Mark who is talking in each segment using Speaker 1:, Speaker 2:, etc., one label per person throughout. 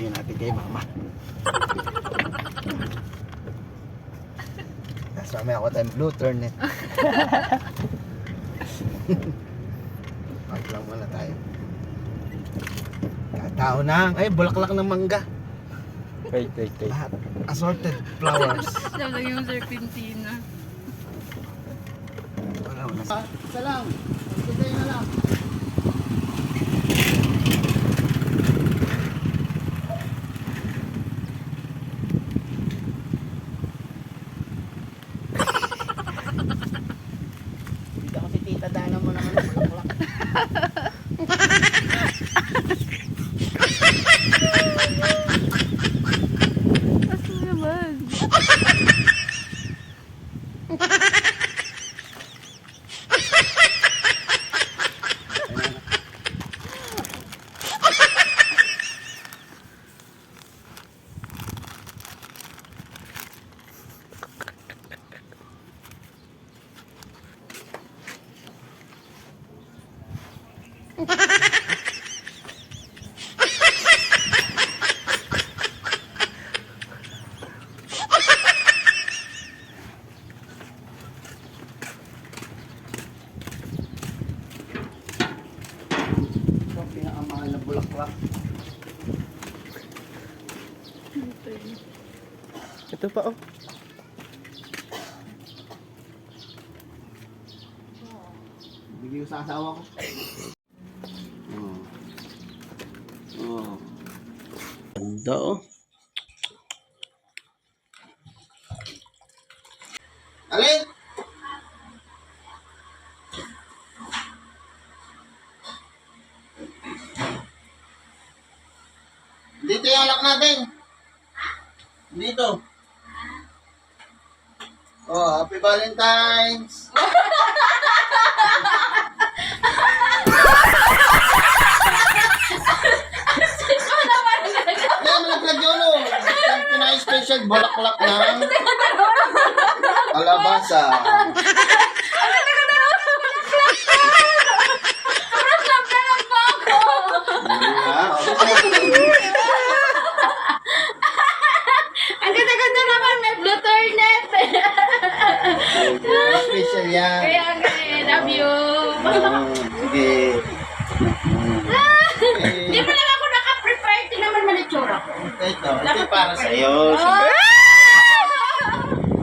Speaker 1: bibigyan natin kay mama. Tapos mamaya ako tayong blue turn eh. Park lang muna tayo. Katao na. Ay, bulaklak ng mangga.
Speaker 2: Wait.
Speaker 1: Lahat. Assorted flowers.
Speaker 3: Sabi yung serpentina.
Speaker 1: Wala mo na. Isa lang. Magkagay na lang. Dito kasi tita dana mo naman ang bulaklak.
Speaker 3: Aso naman.
Speaker 1: Ito ang pinakamahal na bulaklak.
Speaker 2: Ito pa oh.
Speaker 1: Bigay ko sa asawa ko. Oh.
Speaker 2: Ganda oh.
Speaker 1: Alin? Dito yung anak natin. Dito. Oh, happy Valentine's. Yan, malaglag yun oh. Yung pinaka-special bulaklak ng kalabasa.
Speaker 3: Ang ganda-ganda naman, may blue turnip.
Speaker 1: Special yan.
Speaker 3: Kaya love you.
Speaker 1: Sige.
Speaker 3: Hindi mo lang ako naka-prepare. Ito naman malitsura ko.
Speaker 1: Ito para sa'yo.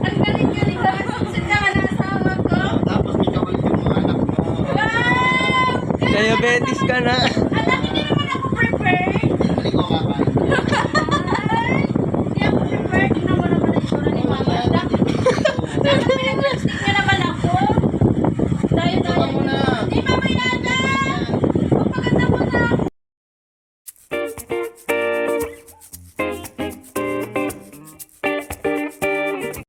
Speaker 3: Ang galing-galing ka. Susit naman ang asawa ko.
Speaker 1: Tapos may kawalit yung mga anak mo.
Speaker 3: Wow!
Speaker 2: Diabetes ka na.